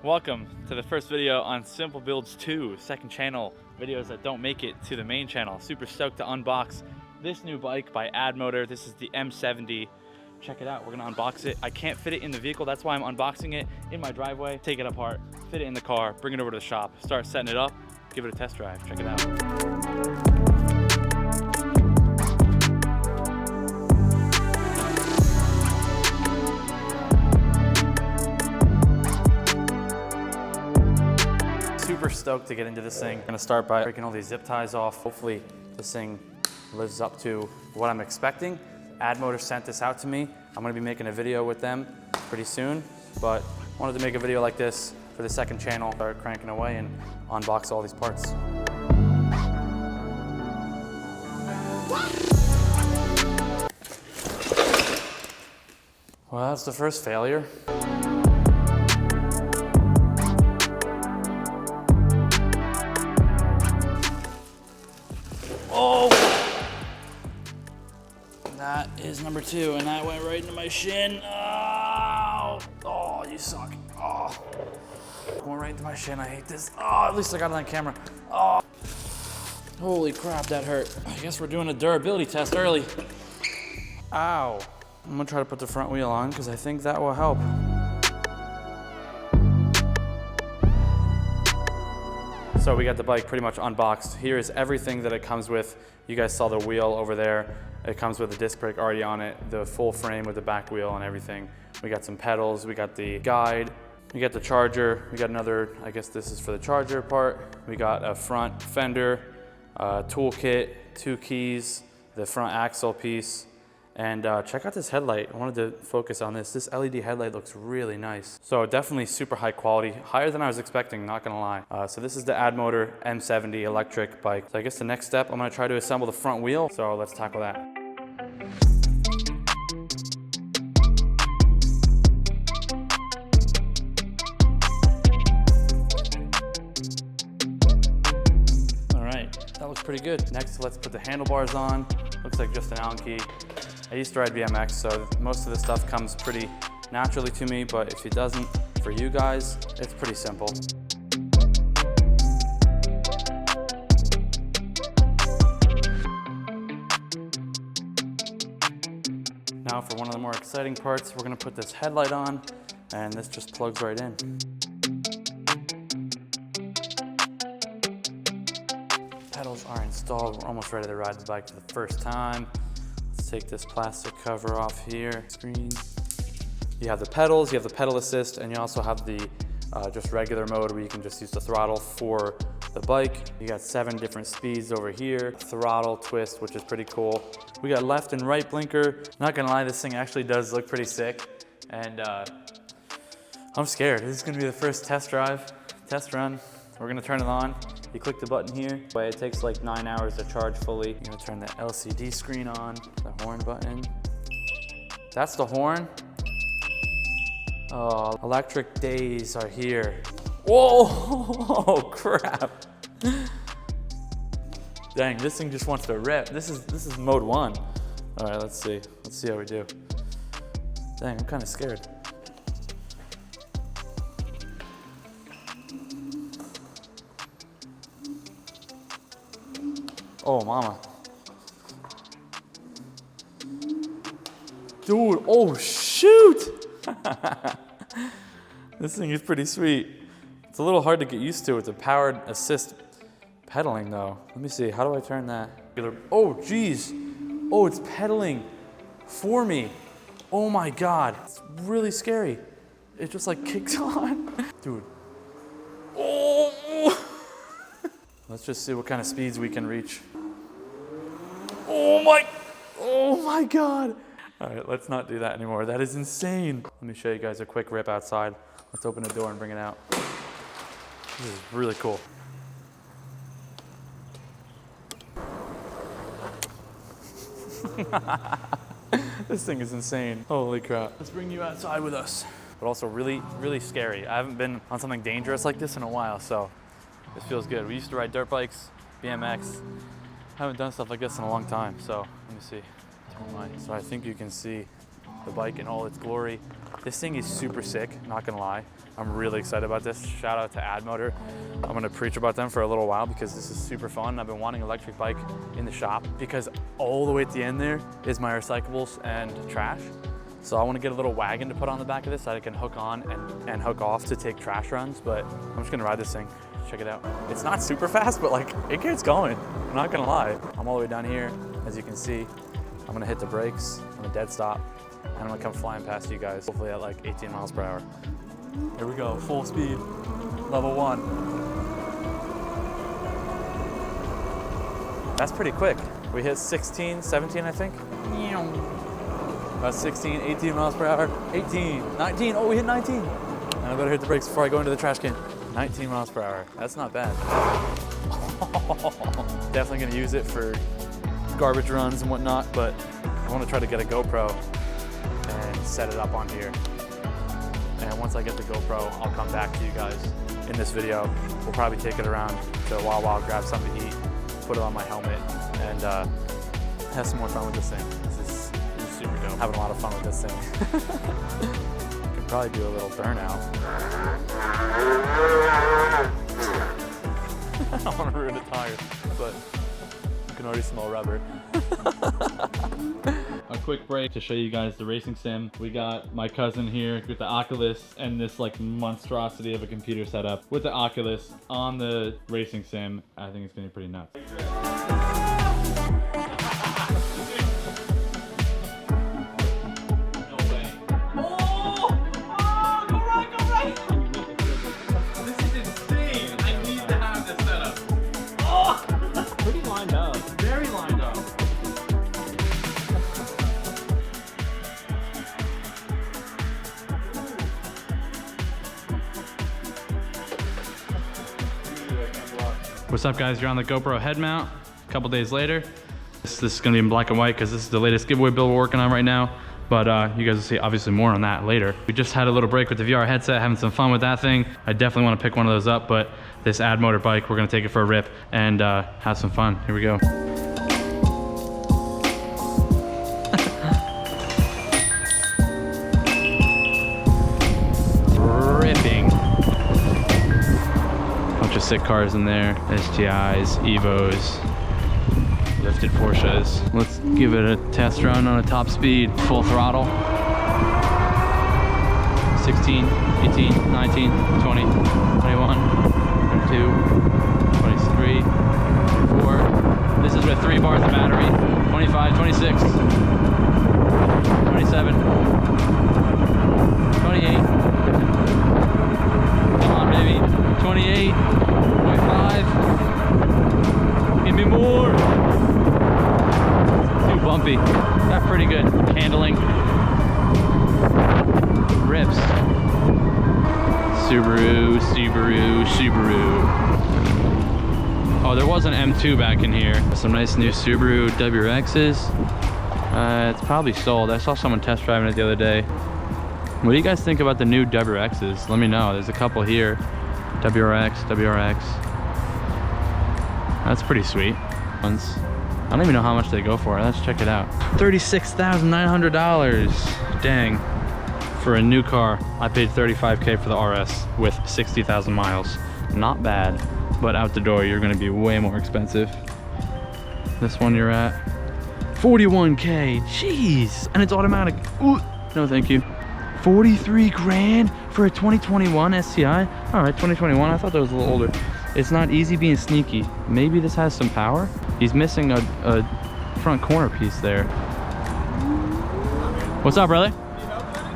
Welcome to the first video on Simple Builds 2, second channel, videos that don't make it to the main channel. Super stoked to unbox this new bike by Addmotor. This is the M70. Check it out, we're gonna unbox it. I can't fit it in the vehicle, that's why I'm unboxing it in my driveway. Take it apart, fit it in the car, bring it over to the shop, start setting it up, give it a test drive, check it out. Super stoked to get into this thing. I'm gonna start by breaking all these zip ties off. Hopefully this thing lives up to what I'm expecting. Addmotor sent this out to me. I'm gonna be making a video with them pretty soon, but wanted to make a video like this for the second channel. Start cranking away and unbox all these parts. Well, that's the first failure. Oh! That is number 2, and that went right into my shin. Oh, oh, you suck. Oh, going right into my shin. I hate this. Oh, at least I got it on camera. Oh, holy crap, that hurt. I guess we're doing a durability test early. Ow. I'm gonna try to put the front wheel on because I think that will help. So we got the bike pretty much unboxed. Here is everything that it comes with. You guys saw the wheel over there. It comes with a disc brake already on it, the full frame with the back wheel and everything. We got some pedals, we got the guide, we got the charger, we got another, I guess this is for the charger part. We got a front fender, toolkit, 2 keys, the front axle piece, and check out this headlight. I wanted to focus on this. This LED headlight looks really nice. So definitely super high quality, higher than I was expecting, not gonna lie. So this is the Addmotor M70 electric bike. So I guess the next step, I'm gonna try to assemble the front wheel. So let's tackle that. All right, that looks pretty good. Next, let's put the handlebars on. Looks like just an Allen key. I used to ride BMX, so most of the stuff comes pretty naturally to me, but if it doesn't, for you guys, it's pretty simple. Now for one of the more exciting parts, we're gonna put this headlight on, and this just plugs right in. Pedals are installed. We're almost ready to ride the bike for the first time. Take this plastic cover off here, screen. You have the pedals, you have the pedal assist, and you also have the just regular mode where you can just use the throttle for the bike. You got 7 different speeds over here. Throttle, twist, which is pretty cool. We got left and right blinker. Not gonna lie, this thing actually does look pretty sick. And I'm scared. This is gonna be the first test run. We're gonna turn it on. You click the button here. It takes like 9 hours to charge fully. You're gonna turn the LCD screen on, the horn button. That's the horn. Oh, electric days are here. Whoa, oh, crap. Dang, this thing just wants to rip. This is mode 1. All right, let's see how we do. Dang, I'm kind of scared. Oh, mama. Dude, oh shoot! This thing is pretty sweet. It's a little hard to get used to with the powered assist pedaling though. Let me see, how do I turn that? Oh geez, oh it's pedaling for me. Oh my God, it's really scary. It just like kicks on. Dude. Oh! Let's just see what kind of speeds we can reach. Oh my God. All right, let's not do that anymore. That is insane. Let me show you guys a quick rip outside. Let's open the door and bring it out. This is really cool. This thing is insane. Holy crap. Let's bring you outside with us. But also really, really scary. I haven't been on something dangerous like this in a while, so this feels good. We used to ride dirt bikes, BMX. Haven't done stuff like this in a long time, so let me see. So I think you can see the bike in all its glory. This thing is super sick, not gonna lie. I'm really excited about this. Shout out to Admotor. I'm gonna preach about them for a little while because this is super fun. I've been wanting an electric bike in the shop because all the way at the end there is my recyclables and trash. So I wanna get a little wagon to put on the back of this so I can hook on and hook off to take trash runs, but I'm just gonna ride this thing. Check it out. It's not super fast, but like it gets going. I'm not gonna lie. I'm all the way down here, as you can see. I'm gonna hit the brakes on a dead stop, and I'm gonna come flying past you guys, hopefully at like 18 miles per hour. Here we go, full speed, level 1. That's pretty quick. We hit 16, 17, I think. About 16, 18 miles per hour, 18, 19, oh, we hit 19. And I better hit the brakes before I go into the trash can. 19 miles per hour, that's not bad. Definitely gonna use it for garbage runs and whatnot, but I wanna try to get a GoPro and set it up on here. And once I get the GoPro, I'll come back to you guys in this video. We'll probably take it around to Wawa, grab something to eat, put it on my helmet, and have some more fun with this thing. This is super dope. Having a lot of fun with this thing. Could probably do a little burnout. I don't want to ruin the tires, but you can already smell rubber. A quick break to show you guys the racing sim. We got my cousin here with the Oculus and this like monstrosity of a computer setup with the Oculus on the racing sim. I think it's gonna be pretty nuts. What's up guys, you're on the GoPro head mount a couple days later. This is gonna be in black and white because this is the latest giveaway build we're working on right now. But you guys will see obviously more on that later. We just had a little break with the VR headset, having some fun with that thing. I definitely wanna pick one of those up, but this Admotor bike, we're gonna take it for a rip and have some fun. Here we go. Sick cars in there, STIs, Evos, lifted Porsches. Let's give it a test run on a top speed, full throttle. 16, 18, 19, 20, 21, 22, 23, 24. This is with 3 bars of battery. 25, 26, 27, 28. Come on, baby. 28. 5. Give me more. Too bumpy. Got pretty good handling. Rips. Subaru, Subaru, Subaru. Oh, there was an M2 back in here. Some nice new Subaru WRXs. It's probably sold. I saw someone test driving it the other day. What do you guys think about the new WRXs? Let me know. There's a couple here. WRX. That's pretty sweet. I don't even know how much they go for. Let's check it out. $36,900. Dang. For a new car, I paid $35K for the RS with 60,000 miles. Not bad, but out the door, you're gonna be way more expensive. This one you're at $41K. Jeez. And it's automatic. Ooh. No, thank you. 43 grand for a 2021 STI? All right, 2021, I thought that was a little older. It's not easy being sneaky. Maybe this has some power. He's missing a front corner piece there. What's up, brother?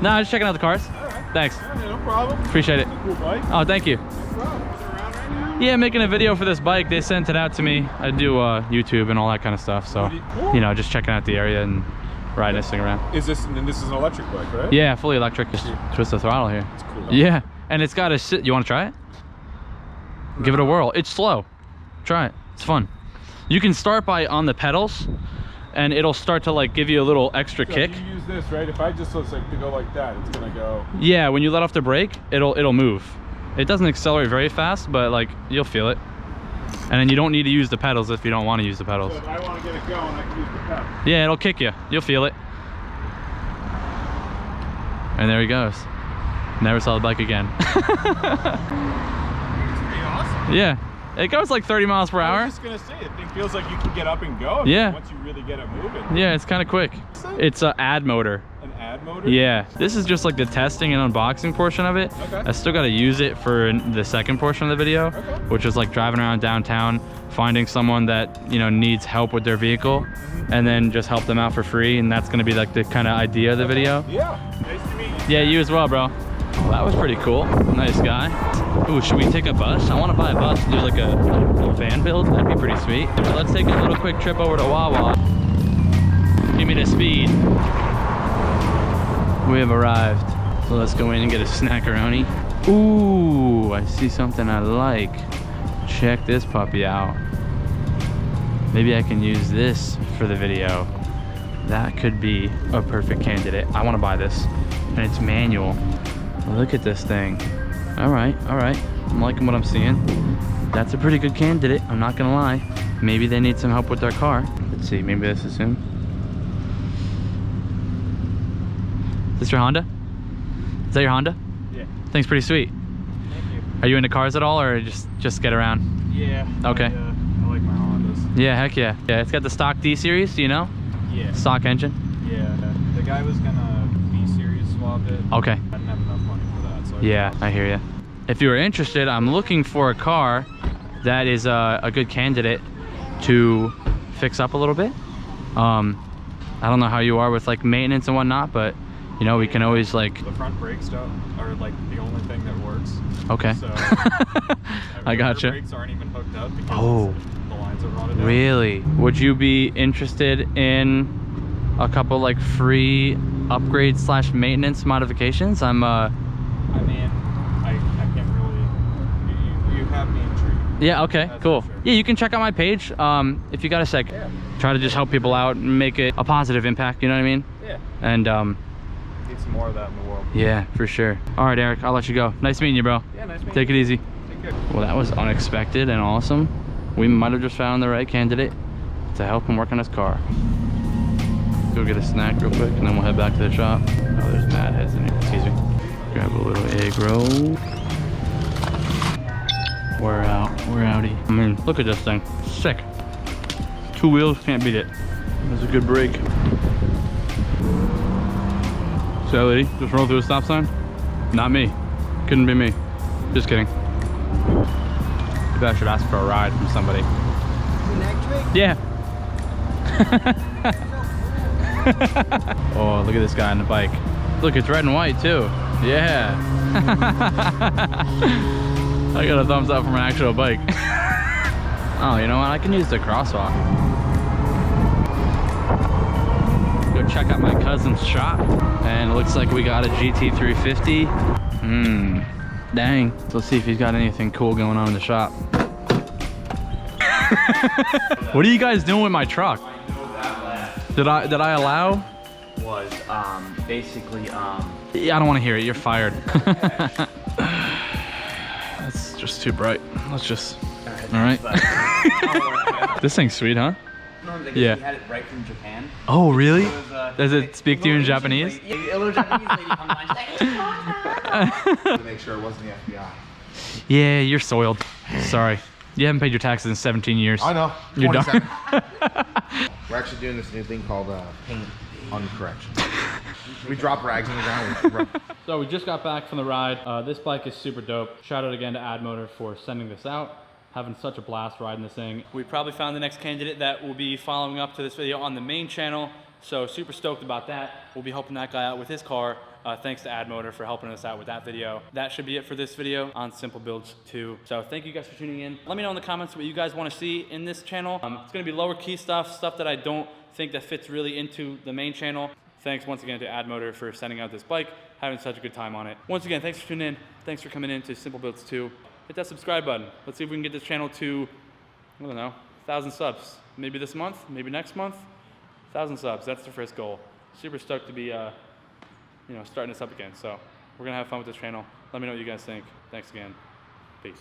No, just checking out the cars. All right. Thanks. Yeah, no problem. Appreciate it. Cool bike. Oh, thank you. No problem. Is it around right now? Yeah, making a video for this bike. They sent it out to me. I do YouTube and all that kind of stuff. So, you know, just checking out the area and riding this thing around. Is this, and this is an electric bike, right? Yeah, fully electric. Just twist the throttle here. It's cool. Yeah, and it's got a sit. You want to try it? No. Give it a whirl. It's slow. Try it. It's fun. You can start by on the pedals, and it'll start to like give you a little extra kick. You use this, right? If I just was like to go like that, it's gonna go. Yeah, when you let off the brake, it'll move. It doesn't accelerate very fast, but like you'll feel it. And then you don't need to use the pedals if you don't want to use the pedals. So if I want to get it going, I can use the pedals. Yeah, it'll kick you. You'll feel it. And there he goes. Never saw the bike again. Pretty awesome. Yeah. It goes like 30 miles per hour. I was just gonna say, it feels like you can get up and go. Yeah. Once you really get it moving. Yeah, it's kind of quick. It's an ad motor. An ad motor? Yeah. This is just like the testing and unboxing portion of it. Okay. I still got to use it for the second portion of the video, Okay. which is like driving around downtown, finding someone that, you know, needs help with their vehicle, and then just help them out for free. And that's going to be like the kind of idea of the video. Yeah. Nice to meet you. Yeah, you as well, bro. Well, that was pretty cool. Nice guy. Ooh, should we take a bus? I want to buy a bus and do like a van build. That'd be pretty sweet. But let's take a little quick trip over to Wawa. Give me the speed. We have arrived. So let's go in and get a snackaroni. Ooh, I see something I like. Check this puppy out. Maybe I can use this for the video. That could be a perfect candidate. I want to buy this. And it's manual. Look at this thing. All right. I'm liking what I'm seeing. That's a pretty good candidate, I'm not gonna lie. Maybe they need some help with their car. Let's see, maybe this is him. Is this your Honda? Is that your Honda? Yeah. Thing's pretty sweet. Thank you. Are you into cars at all, or just get around? Yeah. Okay. I like my Hondas. Yeah, heck yeah. Yeah, it's got the stock D series, do you know? Yeah. Stock engine. Yeah. The guy was gonna B-series swap it. Okay. I didn't have enough money for that, so Yeah, I hear you. If you are interested, I'm looking for a car that is a good candidate to fix up a little bit. I don't know how you are with like maintenance and whatnot, but you know, we can always like. The front brakes are like the only thing that works. Okay. So I gotcha. The brakes aren't even hooked up because Oh. the lines are rotted out. Really? Would you be interested in a couple like free upgrade / maintenance modifications? I mean, I can't really. You have me intrigued. Yeah, okay, That's cool. for sure. Yeah, you can check out my page if you got a sec. Yeah. Try to just help people out and make it a positive impact, you know what I mean? Yeah. And Need some more of that in the world. yeah, for sure. All right, Eric, I'll let you go. Nice meeting you, bro. Yeah, nice meeting Take it easy. Take care. Well, that was unexpected and awesome. We might have just found the right candidate to help him work on his car. Go get a snack real quick and then we'll head back to the shop. Oh, there's mad heads in here. Excuse me. Grab a little egg roll. We're outie. I mean, look at this thing. Sick. 2 wheels, can't beat it. That's a good brake. See that lady just rolled through a stop sign? Not me. Couldn't be me. Just kidding. Maybe I should ask for a ride from somebody. Yeah. Oh, look at this guy on the bike. Look, it's red and white too. Yeah. I got a thumbs up from an actual bike. Oh, you know what? I can use the crosswalk. Go check out my cousin's shop. And it looks like we got a GT350. Dang. So let's see if he's got anything cool going on in the shop. What are you guys doing with my truck? Did I allow? Was basically Yeah, I don't want to hear it. You're fired. That's just too bright. Let's just. All right. This thing's sweet, huh? Yeah. He had it right from Japan. Oh, really? It was, Does it speak to you in Japanese? Yeah, a little Japanese lady comes on. She's like, To make sure it wasn't the FBI. Yeah, you're soiled. Sorry. You haven't paid your taxes in 17 years. I know. You're done. 27. We're actually doing this new thing called paint on correction. We drop rags on the ground. So we just got back from the ride. This bike is super dope. Shout out again to AdMotor for sending this out. Having such a blast riding this thing. We probably found the next candidate that will be following up to this video on the main channel. So super stoked about that. We'll be helping that guy out with his car. Thanks to AdMotor for helping us out with that video. That should be it for this video on Simple Builds 2. So thank you guys for tuning in. Let me know in the comments what you guys want to see in this channel. It's gonna be lower key stuff that I don't think that fits really into the main channel. Thanks once again to AdMotor for sending out this bike, having such a good time on it. Once again, thanks for tuning in. Thanks for coming in to Simple Builds 2. Hit that subscribe button. Let's see if we can get this channel to, I don't know, 1,000 subs. Maybe this month, maybe next month. 1,000 subs, that's the first goal. Super stoked to be, starting this up again. So we're gonna have fun with this channel. Let me know what you guys think. Thanks again. Peace.